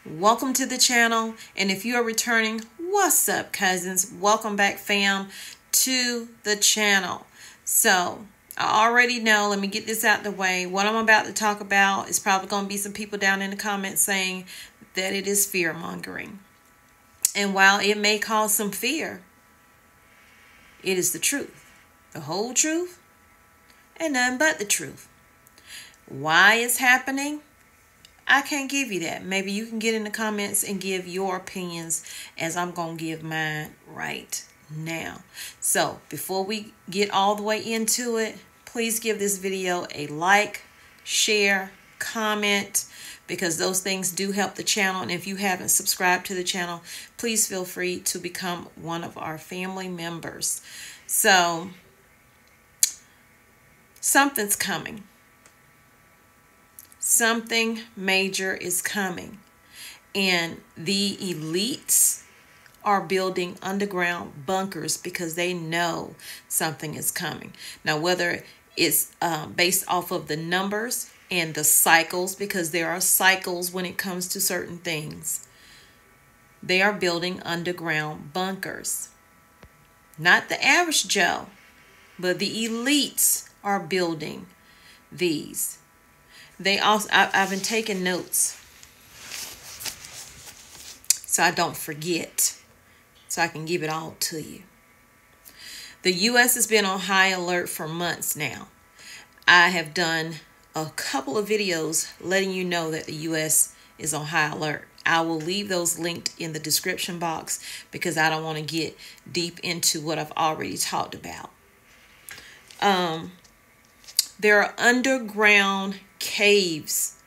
Welcome to the channel, and if you are returning, what's up, cousins? Welcome back, fam, to the channel. So I already know, let me get this out the way. What I'm about to talk about is probably going to be some people down in the comments saying that it is fear mongering. And while it may cause some fear, it is the truth, the whole truth, and none but the truth. Why it's happening, I can't give you that. Maybe you can get in the comments and give your opinions, as I'm going to give mine right now. So before we get all the way into it, please give this video a like, share, comment, because those things do help the channel. And if you haven't subscribed to the channel, please feel free to become one of our family members. So something's coming. Something major is coming, and the elites are building underground bunkers because they know something is coming. Now, whether it's based off of the numbers and the cycles, because there are cycles when it comes to certain things, they are building underground bunkers. Not the average Joe, but the elites are building these. They also, I've been taking notes so I don't forget, so I can give it all to you. The U.S. has been on high alert for months now. I have done a couple of videos letting you know that the U.S. is on high alert. I will leave those linked in the description box because I don't want to get deep into what I've already talked about. There are underground caves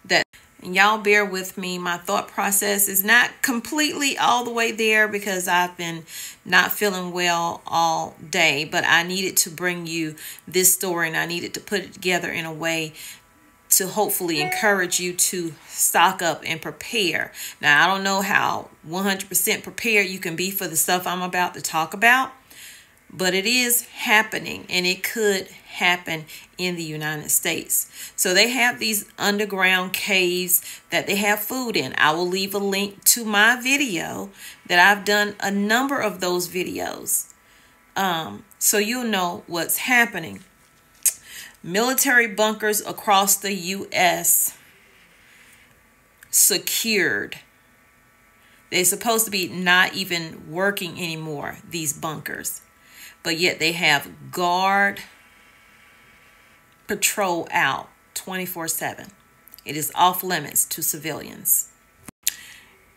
that, and y'all bear with me, my thought process is not completely all the way there because I've been not feeling well all day, but I needed to bring you this story, and I needed to put it together in a way to hopefully encourage you to stock up and prepare. Now, I don't know how 100% prepared you can be for the stuff I'm about to talk about, but it is happening, and it could happen in the United States. So they have these underground caves that they have food in. I will leave a link to my video that I've done a number of those videos. So you'll know what's happening. Military bunkers across the U.S. secured. They're supposed to be not even working anymore, these bunkers. But yet they have guard patrol out 24/7. It is off limits to civilians.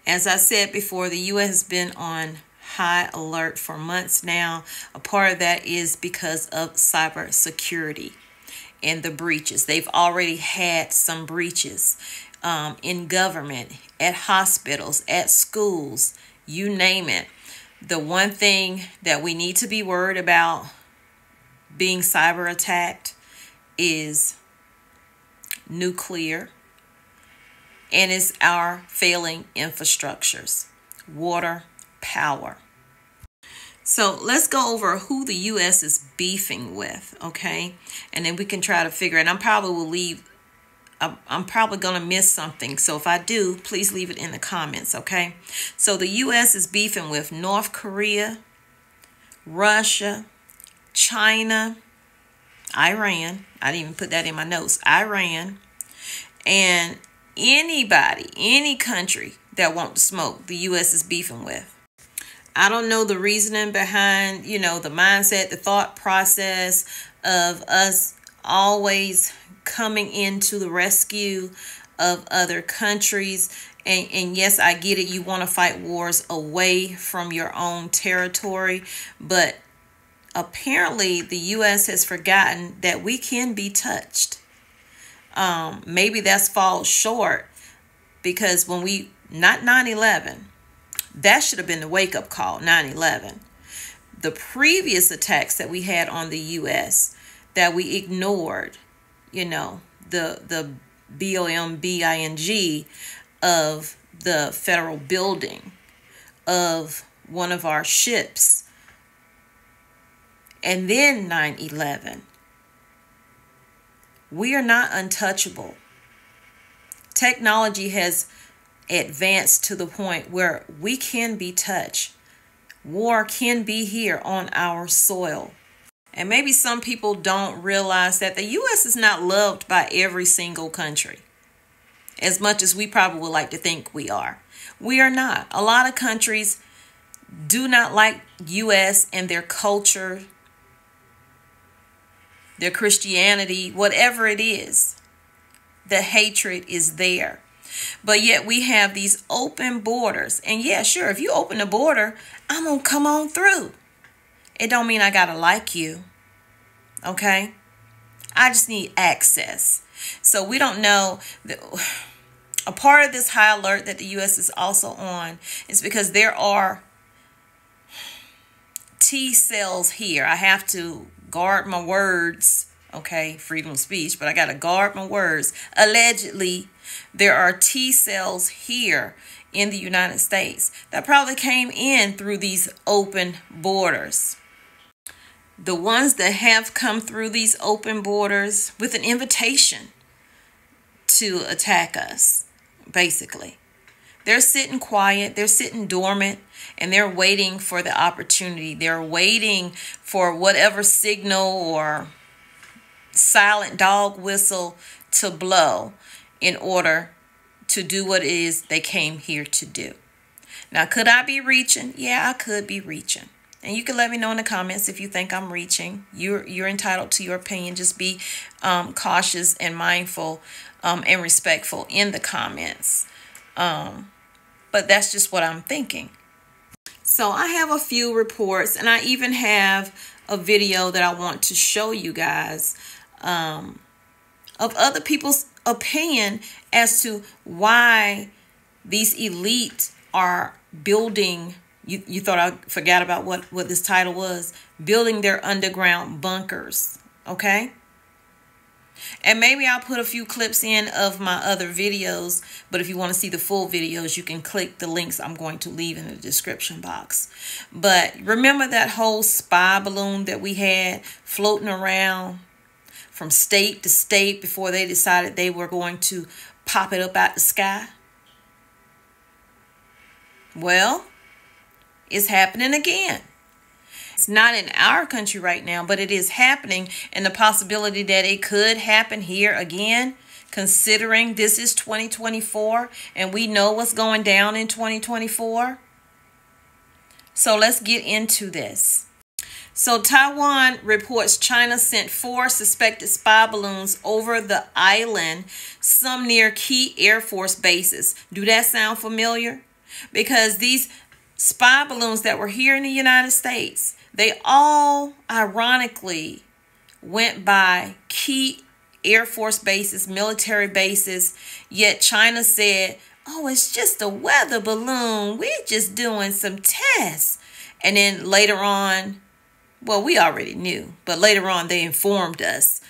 As I said before, the U.S. has been on high alert for months now. A part of that is because of cybersecurity and the breaches. They've already had some breaches in government, at hospitals, at schools, you name it. The one thing that we need to be worried about being cyber attacked is nuclear, and it's our failing infrastructures, water, power. So let's go over who the U.S. is beefing with, okay? And then we can try to figure it. I'm probably going to miss something. So if I do, please leave it in the comments, okay? So the U.S. is beefing with North Korea, Russia, China, Iran. I didn't even put that in my notes. Iran. And anybody, any country that wants to smoke, the U.S. is beefing with. I don't know the reasoning behind, the mindset, the thought process of us always coming into the rescue of other countries. And yes, I get it. You want to fight wars away from your own territory. But apparently the U.S. has forgotten that we can be touched. Maybe that's falls short because when not 9/11, that should have been the wake-up call, 9/11. The previous attacks that we had on the U.S. that we ignored, the bombing of the federal building, of one of our ships, and then 9/11. We are not untouchable. Technology has advanced to the point where we can be touched. War can be here on our soil. And maybe some people don't realize that the U.S. is not loved by every single country as much as we probably would like to think we are. We are not. A lot of countries do not like U.S. and their culture, their Christianity, whatever it is. The hatred is there. But yet we have these open borders. And yeah, sure, if you open the border, I'm going to come on through. It don't mean I got to like you. Okay? I just need access. So we don't know. A part of this high alert that the U.S. is also on is because there are T cells here. I have to guard my words. Okay, freedom of speech, but I got to guard my words. Allegedly, there are T cells here in the United States that probably came in through these open borders. The ones that have come through these open borders with an invitation to attack us, basically. They're sitting quiet, they're sitting dormant, and they're waiting for the opportunity. They're waiting for whatever signal or silent dog whistle to blow in order to do what it is they came here to do. Now, could I be reaching? Yeah, I could be reaching. And you can let me know in the comments if you think I'm reaching. You're entitled to your opinion. Just be cautious and mindful and respectful in the comments. But that's just what I'm thinking. So I have a few reports, and I even have a video that I want to show you guys of other people's opinion as to why these elite are building. You thought I forgot about what this title was? Building their underground bunkers. Okay. And maybe I'll put a few clips in of my other videos. But if you want to see the full videos, you can click the links I'm going to leave in the description box. But remember that whole spy balloon that we had floating around from state to state before they decided they were going to pop it up out the sky? Well, it's happening again. It's not in our country right now, but it is happening, and the possibility that it could happen here again, considering this is 2024 and we know what's going down in 2024. So let's get into this. So Taiwan reports China sent 4 suspected spy balloons over the island, some near key Air Force bases. Do that sound familiar? Because these spy balloons that were here in the United States, they all ironically went by key Air Force bases, military bases, yet China said, oh, it's just a weather balloon. We're just doing some tests. And then later on, well, we already knew, but later on they informed us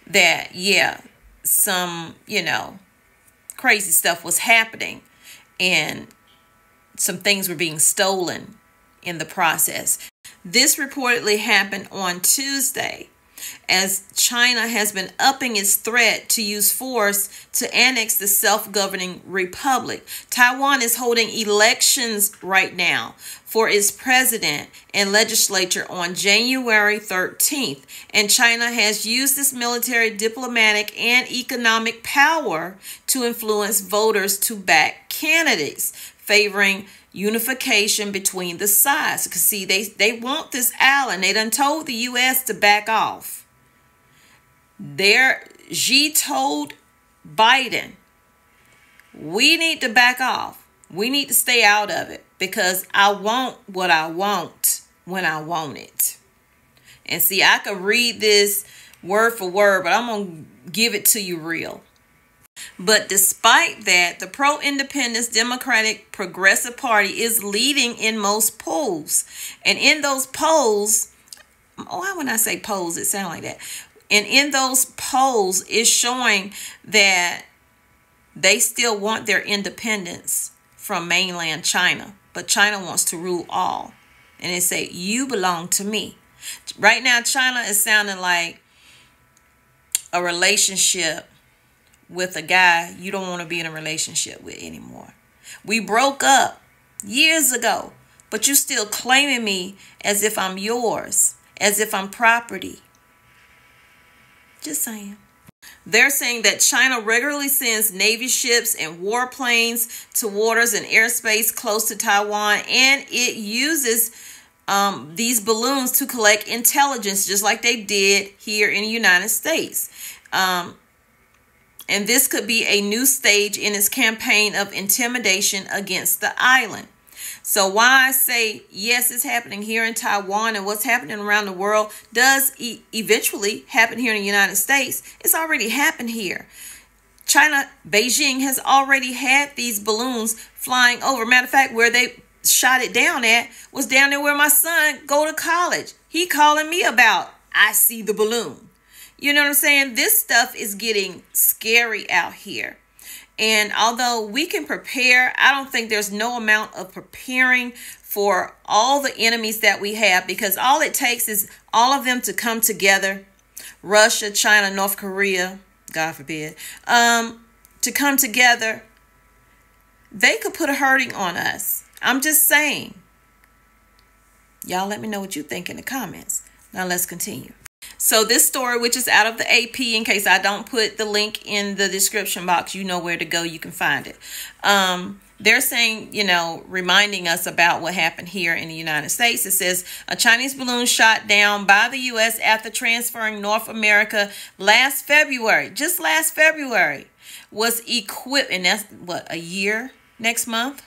that, yeah, some, crazy stuff was happening and some things were being stolen in the process. This reportedly happened on Tuesday, as China has been upping its threat to use force to annex the self-governing republic. Taiwan is holding elections right now for its president and legislature on January 13th, and China has used its military, diplomatic, and economic power to influence voters to back candidates favoring unification between the sides. Because see, they want this island. They done told the U.S. to back off. Xi told Biden, we need to back off. We need to stay out of it because I want what I want when I want it. And see, I could read this word for word, but I'm going to give it to you real. But despite that, the pro-independence Democratic Progressive Party is leading in most polls. And in those polls, why when I say polls, it sounds like that. And in those polls, it's showing that they still want their independence from mainland China. But China wants to rule all. And they say, you belong to me. Right now, China is sounding like a relationship with a guy you don't want to be in a relationship with anymore. We broke up years ago, but you still claiming me as if I'm yours, as if I'm property. Just saying. They're saying that China regularly sends Navy ships and warplanes to waters and airspace close to Taiwan, and it uses these balloons to collect intelligence, just like they did here in the United States. And this could be a new stage in its campaign of intimidation against the island. So why I say, yes, it's happening here in Taiwan, and what's happening around the world does eventually happen here in the United States. It's already happened here. China, Beijing has already had these balloons flying over. Matter of fact, where they shot it down at was down there where my son go to college. He calling me about, I see the balloon. You know what I'm saying? This stuff is getting scary out here. And although we can prepare, I don't think there's no amount of preparing for all the enemies that we have, because all it takes is all of them to come together. Russia, China, North Korea, God forbid, to come together. They could put a hurting on us. I'm just saying. Y'all let me know what you think in the comments. Now let's continue. So this story, which is out of the AP, in case I don't put the link in the description box, you know where to go. You can find it. They're saying, you know, reminding us about what happened here in the United States. It says a Chinese balloon shot down by the U.S. after transferring North America last February, just last February, was equipped, and that's what, a year next month?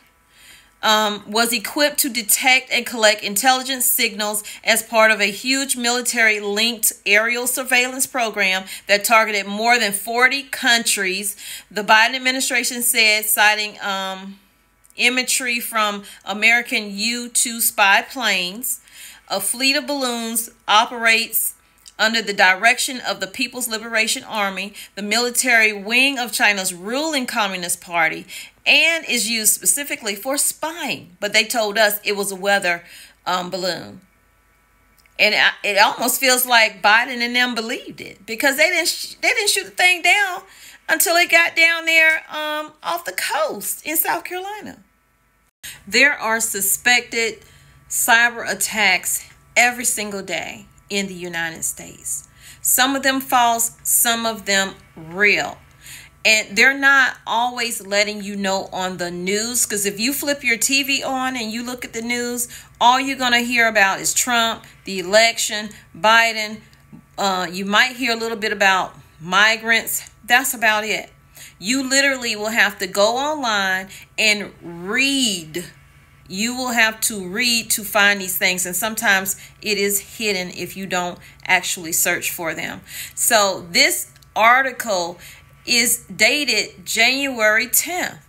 Was equipped to detect and collect intelligence signals as part of a huge military-linked aerial surveillance program that targeted more than 40 countries. The Biden administration said, citing imagery from American U-2 spy planes, a fleet of balloons operates under the direction of the People's Liberation Army, the military wing of China's ruling Communist Party, and is used specifically for spying. But they told us it was a weather balloon. And it almost feels like Biden and them believed it, because they didn't shoot the thing down until it got down there off the coast in South Carolina. There are suspected cyber attacks every single day in the United States. Some of them false, some of them real. And they're not always letting you know on the news, because if you flip your TV on and you look at the news, all you're going to hear about is Trump, the election, Biden. You might hear a little bit about migrants. That's about it. You literally will have to go online and read. You will have to read to find these things. And sometimes it is hidden if you don't actually search for them. So this article is dated January 10th.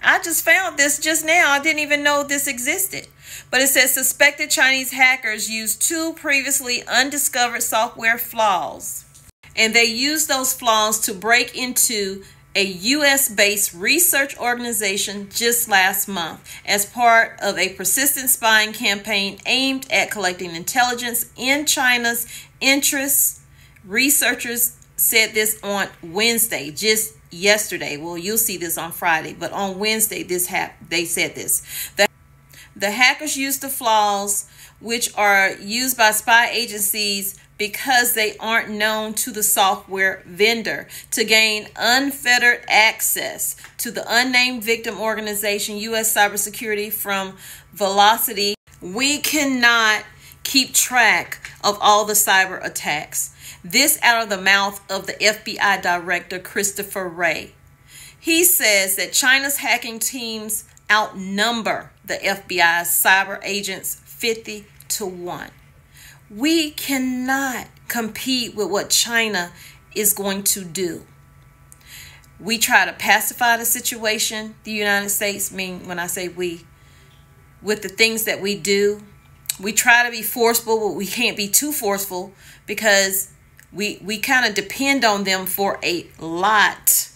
I just found this just now. I didn't even know this existed. But it says suspected Chinese hackers used 2 previously undiscovered software flaws. And they used those flaws to break into a U.S.-based research organization just last month as part of a persistent spying campaign aimed at collecting intelligence in China's interests. Researchers said this on Wednesday, just yesterday. Well, you'll see this on Friday, but on Wednesday, they said this. The hackers used the flaws, which are used by spy agencies because they aren't known to the software vendor, to gain unfettered access to the unnamed victim organization, U.S. cybersecurity from Velocity. We cannot keep track of all the cyber attacks. This out of the mouth of the FBI director, Christopher Wray. He says that China's hacking teams outnumber the FBI's cyber agents 50-1. We cannot compete with what China is going to do. We try to pacify the situation, the United States, when I say we, with the things that we do. We try to be forceful, but we can't be too forceful, because we kind of depend on them for a lot.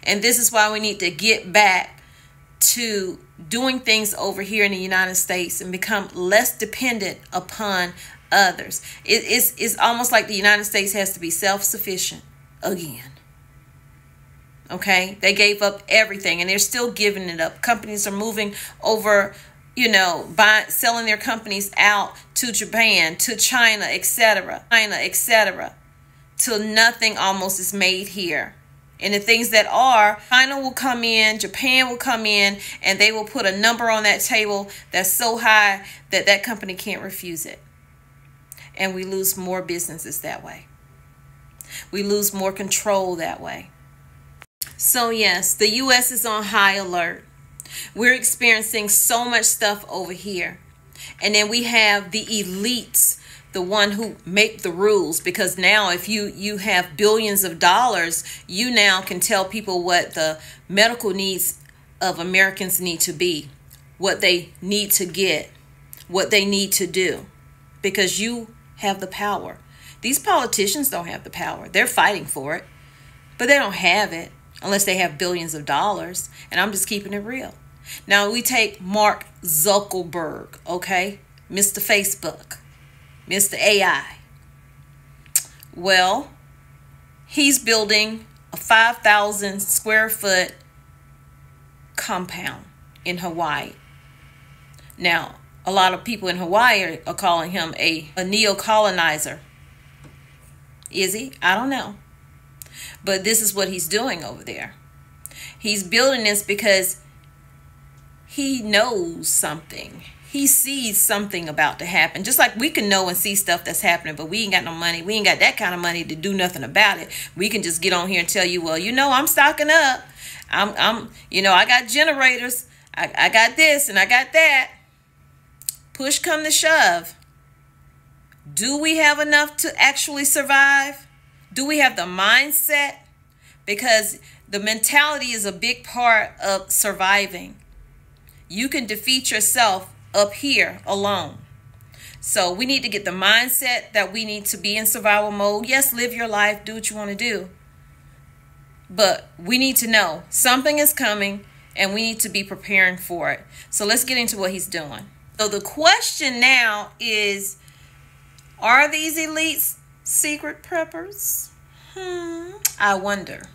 And this is why we need to get back to doing things over here in the United States and become less dependent upon others. It's almost like the United States has to be self-sufficient again. Okay, they gave up everything and they're still giving it up. Companies are moving over, selling their companies out to Japan, to China, etc. Till nothing almost is made here. And the things that are, China will come in, Japan will come in, and they will put a number on that table that's so high that that company can't refuse it. And we lose more businesses that way. We lose more control that way. So yes, the U.S. is on high alert. We're experiencing so much stuff over here. And then we have the elites, the one who make the rules, because now if you have billions of dollars, you now can tell people what the medical needs of Americans need to be, what they need to get, what they need to do, because you have the power. These politicians don't have the power. They're fighting for it, but they don't have it unless they have billions of dollars. And I'm just keeping it real. Now we take Mark Zuckerberg, okay? Mr. Facebook, Mr. AI. Well, he's building a 5,000 square foot compound in Hawaii. Now, a lot of people in Hawaii are calling him a neo-colonizer. Is he? I don't know. But this is what he's doing over there. He's building this because he knows something. He sees something about to happen. Just like we can know and see stuff that's happening, but we ain't got no money. We ain't got that kind of money to do nothing about it. We can just get on here and tell you, well, I'm stocking up. I got generators. I got this and I got that. Push come to shove. Do we have enough to actually survive? Do we have the mindset? Because the mentality is a big part of surviving. You can defeat yourself up here alone. So we need to get the mindset that we need to be in survival mode. Yes, live your life, do what you want to do. But we need to know something is coming and we need to be preparing for it. So let's get into what he's doing. So the question now is, are these elites secret preppers? I wonder.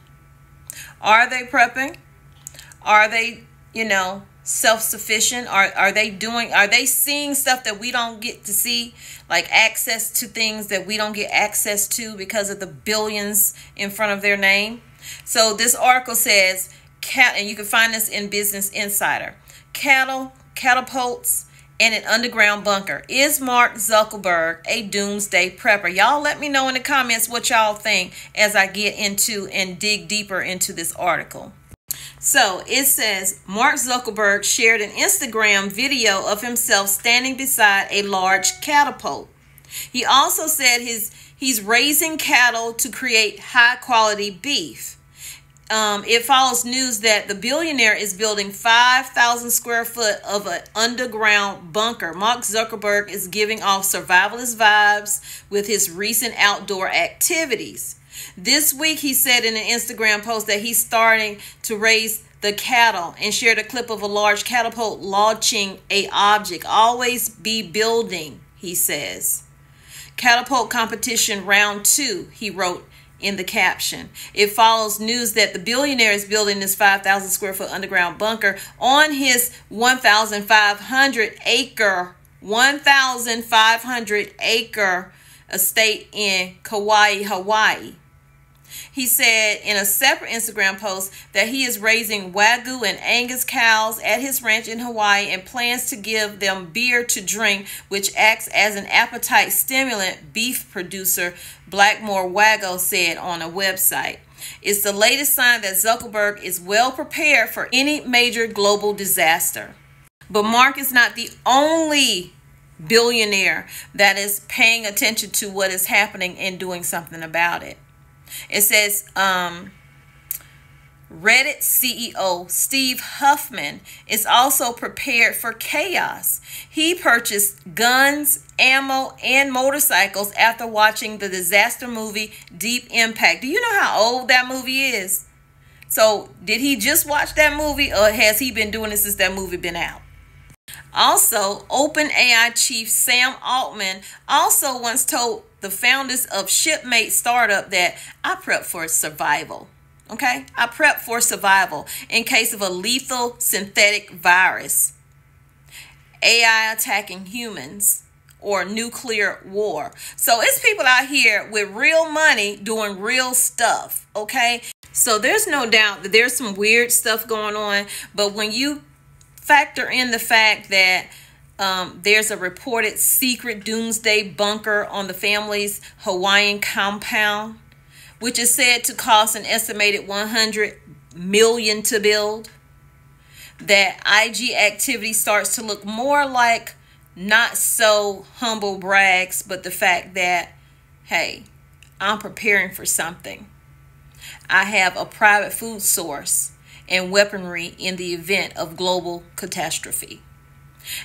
Are they prepping? Are they, self-sufficient? Are they seeing stuff that we don't get to see, like access to things that we don't get access to because of the billions in front of their name? So this article says, and you can find this in Business Insider, catapults in an underground bunker. Is Mark Zuckerberg a doomsday prepper? Y'all let me know in the comments what y'all think as I get into and dig deeper into this article. So it says, Mark Zuckerberg shared an Instagram video of himself standing beside a large catapult. He also said he's raising cattle to create high quality beef. It follows news that the billionaire is building 5,000 square foot of an underground bunker. Mark Zuckerberg is giving off survivalist vibes with his recent outdoor activities. This week, he said in an Instagram post that he's starting to raise the cattle and shared a clip of a large catapult launching an object. Always be building, he says. Catapult competition round 2, he wrote in the caption. It follows news that the billionaire is building this 5,000 square foot underground bunker on his 1,500 acre estate in Kauai, Hawaii. He said in a separate Instagram post that he is raising Wagyu and Angus cows at his ranch in Hawaii and plans to give them beer to drink, which acts as an appetite stimulant, beef producer Blackmore Wagyu said on a website. It's the latest sign that Zuckerberg is well prepared for any major global disaster. But Mark is not the only billionaire that is paying attention to what is happening and doing something about it. It says Reddit CEO Steve Huffman is also prepared for chaos. He purchased guns, ammo, and motorcycles after watching the disaster movie Deep Impact. Do you know how old that movie is? So did he just watch that movie, or has he been doing it since that movie been out? Also, OpenAI chief Sam Altman also once told the founders of Shipmate startup that I prep for survival. Okay, I prep for survival in case of a lethal synthetic virus, AI attacking humans, or nuclear war. So it's people out here with real money doing real stuff. Okay, so there's no doubt that there's some weird stuff going on. But when you factor in the fact that there's a reported secret doomsday bunker on the family's Hawaiian compound, which is said to cost an estimated $100 million to build, that IG activity starts to look more like not so humble brags, but the fact that, hey, I'm preparing for something. I have a private food source and weaponry in the event of global catastrophe.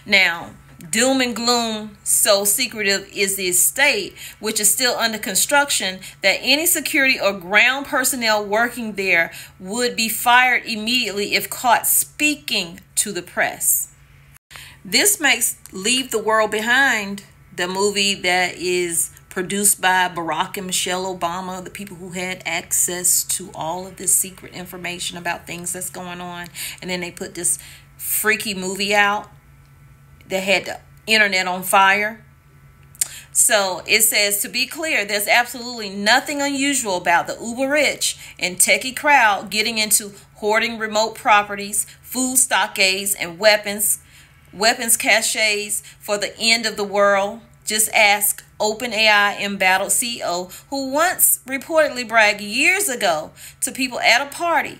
Now, doom and gloom, so secretive is the estate, which is still under construction, that any security or ground personnel working there would be fired immediately if caught speaking to the press. This makes Leave the World Behind, the movie that is produced by Barack and Michelle Obama, the people who had access to all of this secret information about things that's going on. And then they put this freaky movie out that had the internet on fire. So it says, to be clear, there's absolutely nothing unusual about the uber rich and techie crowd getting into hoarding remote properties, food stockades, and weapons caches for the end of the world. Just ask OpenAI embattled CEO, who once reportedly bragged years ago to people at a party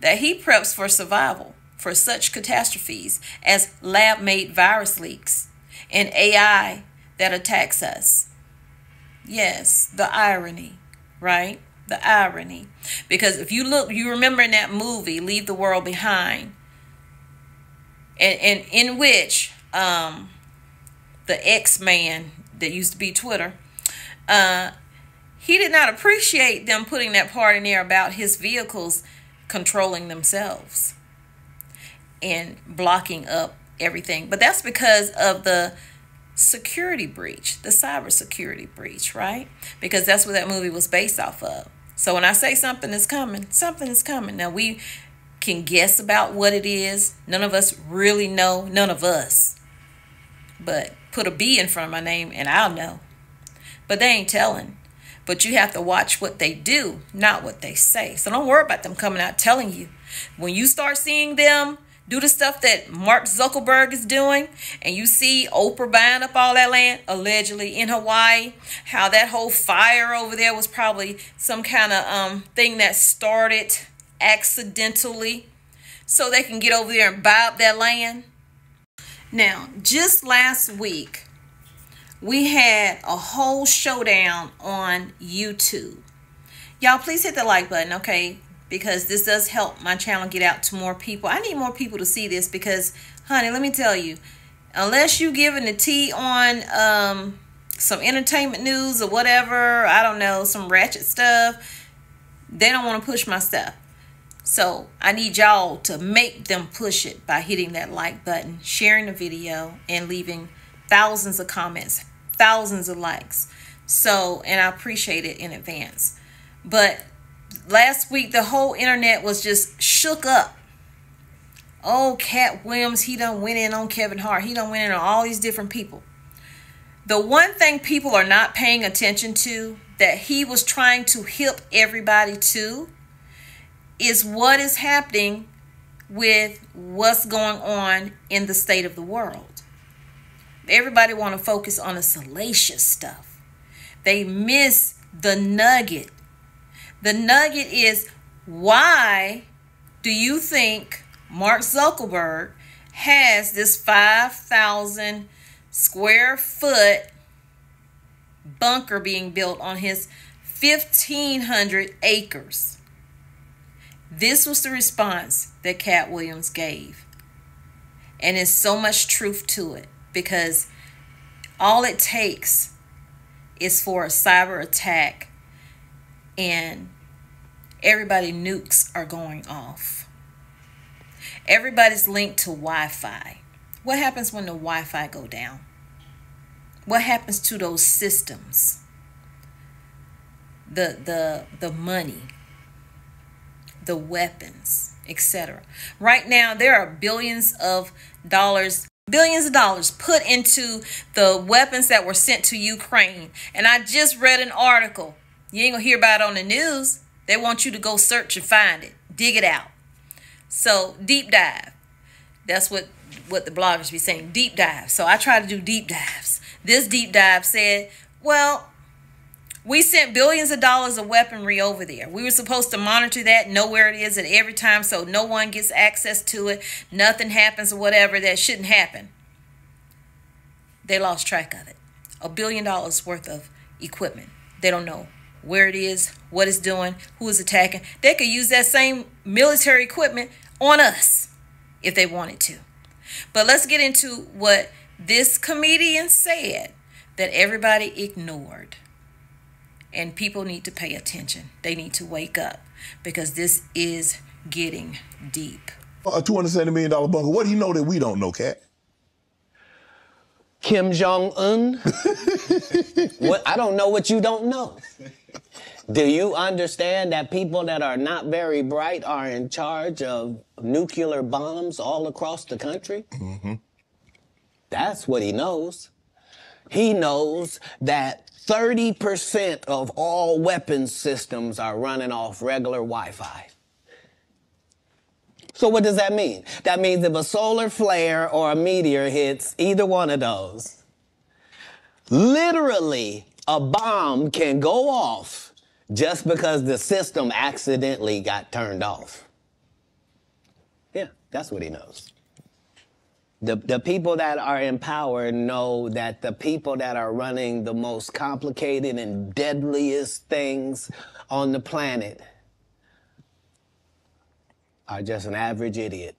that he preps for survival for such catastrophes as lab-made virus leaks and AI that attacks us. Yes, the irony, right? The irony. Because if you look, you remember in that movie, Leave the World Behind, and in which the X-Man that used to be Twitter, he did not appreciate them putting that part in there about his vehicles controlling themselves and blocking up everything. But that's because of the security breach, the cybersecurity breach, right? Because that's what that movie was based off of. So when I say something is coming, something is coming. Now, we can guess about what it is. None of us really know. None of us. But put a B in front of my name and I'll know. But they ain't telling. But you have to watch what they do, not what they say. So don't worry about them coming out telling you. When you start seeing them do the stuff that Mark Zuckerberg is doing, and you see Oprah buying up all that land, allegedly in Hawaii, how that whole fire over there was probably some kind of thing that started accidentally so they can get over there and buy up that land. Now, just last week, we had a whole showdown on YouTube. Y'all, please hit the like button, okay? Because this does help my channel get out to more people. I need more people to see this because, honey, let me tell you, unless you giving the tea on some entertainment news or whatever, I don't know, some ratchet stuff, they don't want to push my stuff. So I need y'all to make them push it by hitting that like button, sharing the video, and leaving thousands of comments, thousands of likes. So, and I appreciate it in advance. But last week, the whole internet was just shook up. Oh, Cat Williams, he done went in on Kevin Hart. He done went in on all these different people. The one thing people are not paying attention to that he was trying to hip everybody to is what is happening with what's going on in the state of the world. Everybody want to focus on the salacious stuff. They miss the nugget. The nugget is, why do you think Mark Zuckerberg has this 5,000 square foot bunker being built on his 1,500 acres? This was the response that Cat Williams gave. And there's so much truth to it, because all it takes is for a cyber attack and everybody nukes are going off. Everybody's linked to Wi-Fi. What happens when the Wi-Fi go down? What happens to those systems? The money. the weapons, etc. Right now, there are billions of dollars put into the weapons that were sent to Ukraine. And I just read an article. You ain't gonna hear about it on the news. They want you to go search and find it, dig it out. So deep dive. That's what the bloggers be saying, deep dive. So I try to do deep dives. This deep dive said, well, we sent billions of dollars of weaponry over there. We were supposed to monitor that, know where it is at every time so no one gets access to it. Nothing happens or whatever that shouldn't happen. They lost track of it. $1 billion worth of equipment. They don't know where it is, what it's doing, who is attacking. They could use that same military equipment on us if they wanted to. But let's get into what this comedian said that everybody ignored. And people need to pay attention. They need to wake up because this is getting deep. A $270 million bunker. What do you know that we don't know, Kat? Kim Jong-un? I don't know what you don't know. Do you understand that people that are not very bright are in charge of nuclear bombs all across the country? Mm-hmm. That's what he knows. He knows that 30% of all weapons systems are running off regular Wi-Fi. So what does that mean? That means if a solar flare or a meteor hits either one of those, literally a bomb can go off just because the system accidentally got turned off. Yeah, that's what he knows. The people that are in power know that the people that are running the most complicated and deadliest things on the planet are just an average idiot.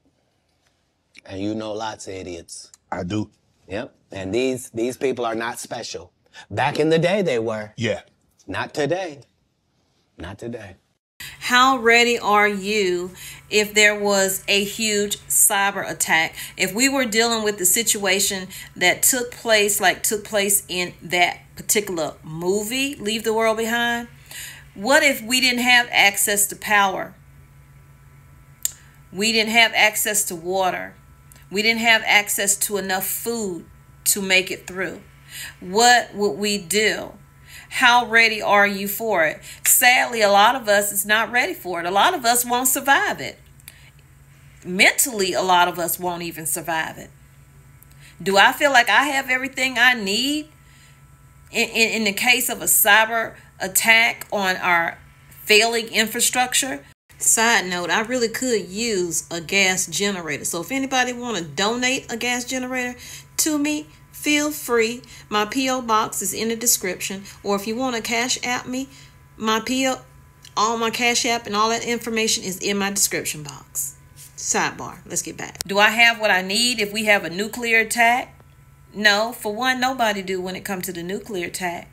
And you know lots of idiots. I do. Yep. And these people are not special. Back in the day they were. Yeah. Not today. Not today. How ready are you if there was a huge cyber attack? If we were dealing with the situation that took place in that particular movie, Leave the World Behind, what if we didn't have access to power? We didn't have access to water. We didn't have access to enough food to make it through. What would we do? How ready are you for it? Sadly, a lot of us is not ready for it. A lot of us won't survive it. Mentally, a lot of us won't even survive it. Do I feel like I have everything I need in the case of a cyber attack on our failing infrastructure? Side note, I really could use a gas generator. So if anybody want to donate a gas generator to me, feel free. My P.O. box is in the description. Or if you want to cash app me, all my cash app and all that information is in my description box. Sidebar, let's get back. Do I have what I need if we have a nuclear attack? No, for one, nobody do when it comes to the nuclear attack.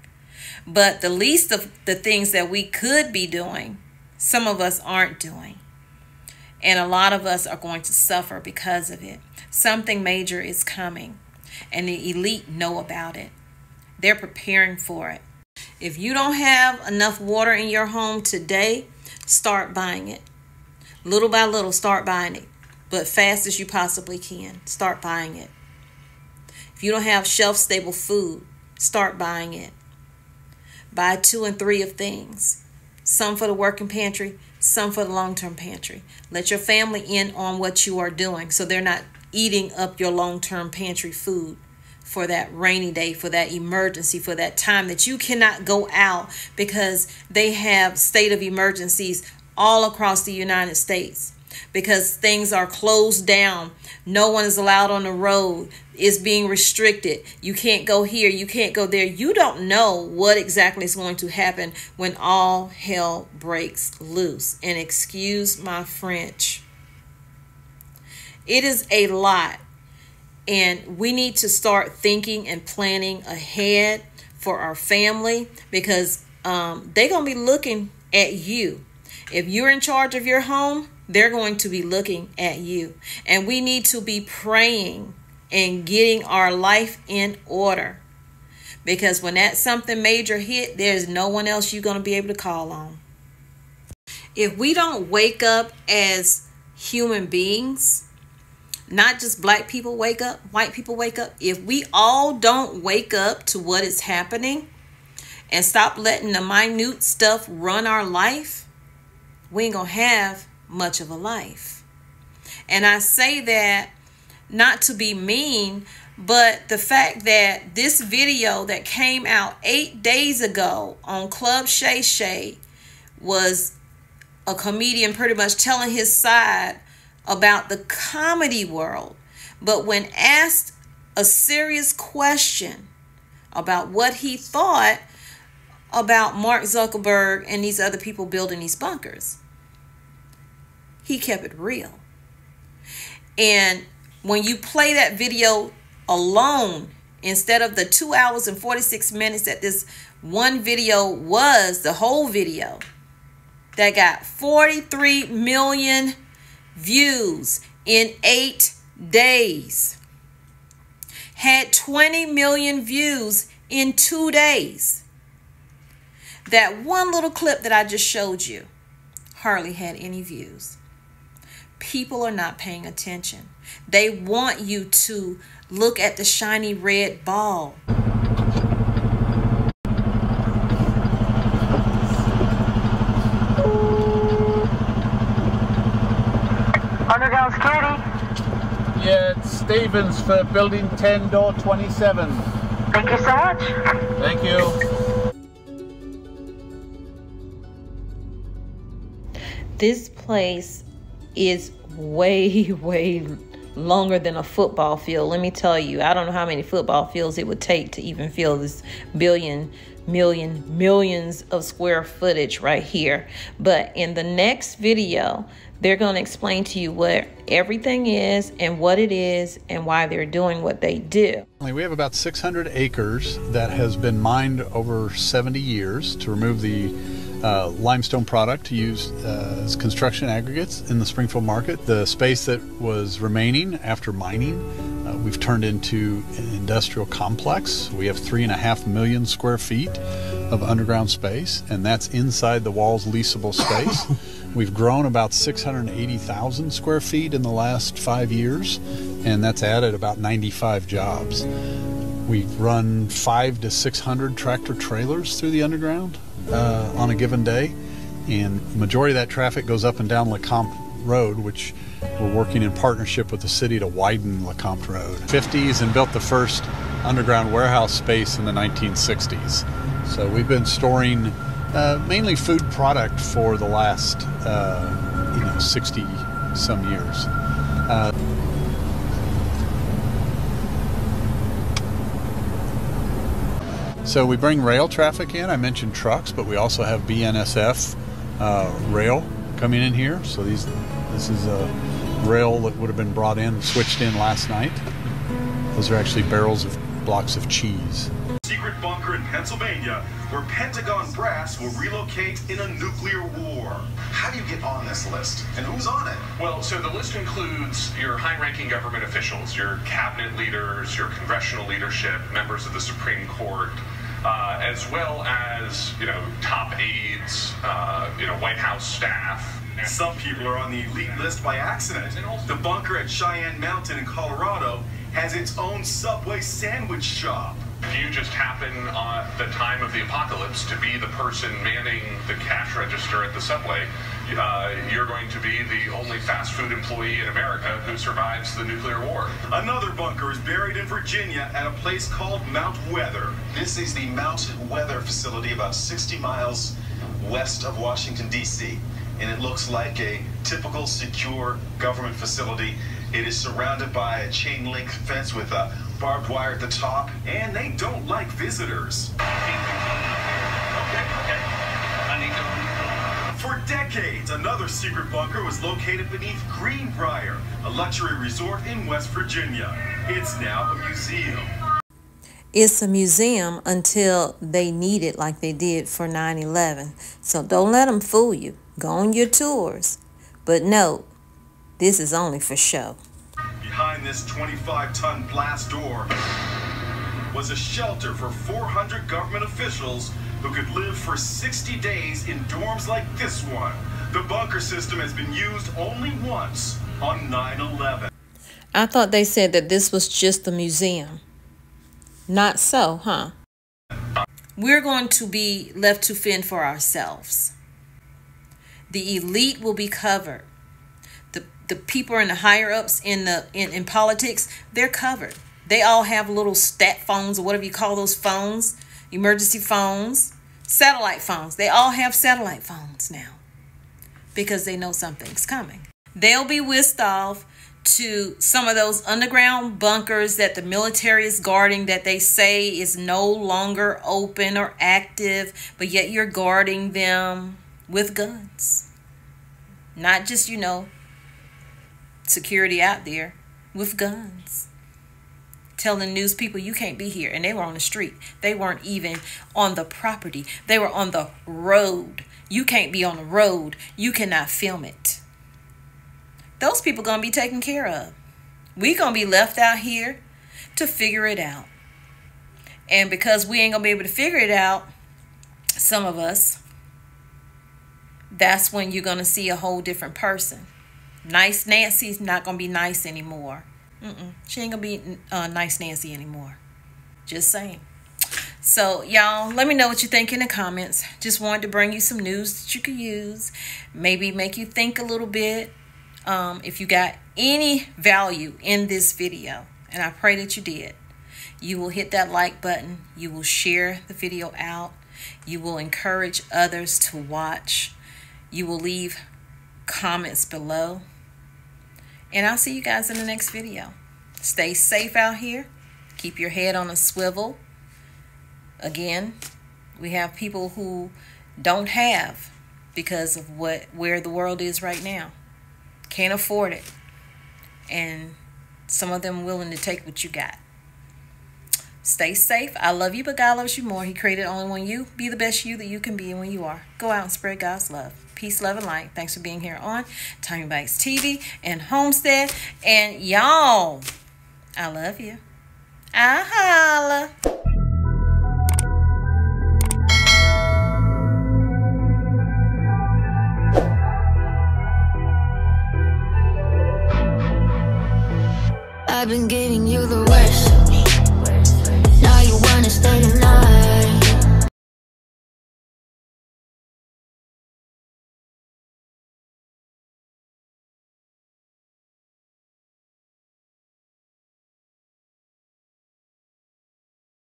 But the least of the things that we could be doing, some of us aren't doing. And a lot of us are going to suffer because of it. Something major is coming. And the elite know about it. They're preparing for it. If you don't have enough water in your home today, start buying it. Little by little, start buying it. But fast as you possibly can, start buying it. If you don't have shelf-stable food, start buying it. Buy 2 and 3 of things. Some for the working pantry, some for the long-term pantry. Let your family in on what you are doing so they're not eating up your long-term pantry food for that rainy day, for that emergency, for that time that you cannot go out because they have state of emergencies all across the United States because things are closed down. No one is allowed on the road. It's being restricted. You can't go here. You can't go there. You don't know what exactly is going to happen when all hell breaks loose. And excuse my French. It is a lot, and we need to start thinking and planning ahead for our family because they're going to be looking at you. If you're in charge of your home, they're going to be looking at you. And we need to be praying and getting our life in order because when that something major hit, there's no one else you're going to be able to call on. If we don't wake up as human beings, not just black people wake up, white people wake up. If we all don't wake up to what is happening and stop letting the minute stuff run our life, we ain't gonna have much of a life. And I say that not to be mean, but the fact that this video that came out 8 days ago on Club Shay Shay was a comedian pretty much telling his side about the comedy world. But when asked a serious question about what he thought about Mark Zuckerberg and these other people building these bunkers, he kept it real. And when you play that video alone, instead of the 2 hours and 46 minutes that this one video was, the whole video, that got 43 million views in 8 days, had 20 million views in 2 days. That one little clip that I just showed you hardly had any views. People are not paying attention. They want you to look at the shiny red ball. Underground security. Yeah, it's Stevens for building 10, door 27. Thank you so much. Thank you. This place is way longer than a football field. Let me tell you, I don't know how many football fields it would take to even fill this millions of square footage right here. But in the next video, they're going to explain to you what everything is and what it is and why they're doing what they do. We have about 600 acres that has been mined over 70 years to remove the limestone product to use as construction aggregates in the Springfield market. The space that was remaining after mining, we've turned into an industrial complex. We have 3.5 million square feet of underground space, and that's inside the wall's leasable space. We've grown about 680,000 square feet in the last 5 years, and that's added about 95 jobs. We run 500 to 600 tractor trailers through the underground on a given day, and the majority of that traffic goes up and down LeCompte Road, which we're working in partnership with the city to widen LeCompte Road. 50s and built the first underground warehouse space in the 1960s. So we've been storing mainly food product for the last 60 some years. So we bring rail traffic in. I mentioned trucks, but we also have BNSF rail coming in here. So this is a rail that would have been brought in, switched in last night. Those are actually blocks of cheese. Secret bunker in Pennsylvania where Pentagon brass will relocate in a nuclear war. How do you get on this list? And who's on it? Well, so the list includes your high-ranking government officials, your cabinet leaders, your congressional leadership, members of the Supreme Court, as well as, top aides, White House staff. Some people are on the elite list by accident. The bunker at Cheyenne Mountain in Colorado has its own Subway sandwich shop. If you just happen at the time of the apocalypse to be the person manning the cash register at the Subway, you're going to be the only fast food employee in America who survives the nuclear war. Another bunker is buried in Virginia at a place called Mount Weather. This is the Mount Weather facility about 60 miles west of Washington, D.C. And it looks like a typical secure government facility. It is surrounded by a chain link fence with a barbed wire at the top. And they don't like visitors. For decades, another secret bunker was located beneath Greenbrier, a luxury resort in West Virginia. It's now a museum. It's a museum until they need it like they did for 9/11. So don't let them fool you. Go on your tours. But note, this is only for show. Behind this 25-ton blast door was a shelter for 400 government officials who could live for 60 days in dorms like this one. The bunker system has been used only once on 9/11. I thought they said that this was just a museum. Not so, huh? We're going to be left to fend for ourselves. The elite will be covered. The people in the higher ups in politics, they're covered. They all have little stat phones or whatever you call those phones, emergency phones, satellite phones. They all have satellite phones now because they know something's coming. They'll be whisked off to some of those underground bunkers that the military is guarding, that they say is no longer open or active, but yet you're guarding them with guns. Not just, security out there, with guns. Telling news people you can't be here. And they were on the street. They weren't even on the property. They were on the road. You can't be on the road. You cannot film it. Those people going to be taken care of. We going to be left out here to figure it out. And because we ain't going to be able to figure it out, some of us, that's when you're going to see a whole different person. Nice Nancy's not going to be nice anymore. She ain't going to be nice Nancy anymore. Just saying. So, y'all, let me know what you think in the comments. Just wanted to bring you some news that you could use. Maybe make you think a little bit. If you got any value in this video, and I pray that you did, you will hit that like button. You will share the video out. You will encourage others to watch. You will leave comments below. And I'll see you guys in the next video. Stay safe out here. Keep your head on a swivel. Again, we have people who don't have because of where the world is right now. Can't afford it. And some of them willing to take what you got. Stay safe. I love you, but God loves you more. He created only one you. Be the best you that you can be when you are. Go out and spread God's love. Peace, love, and light. Thanks for being here on Tommy Bites TV and Homestead. And y'all, I love you. I holla. I've been giving you the way.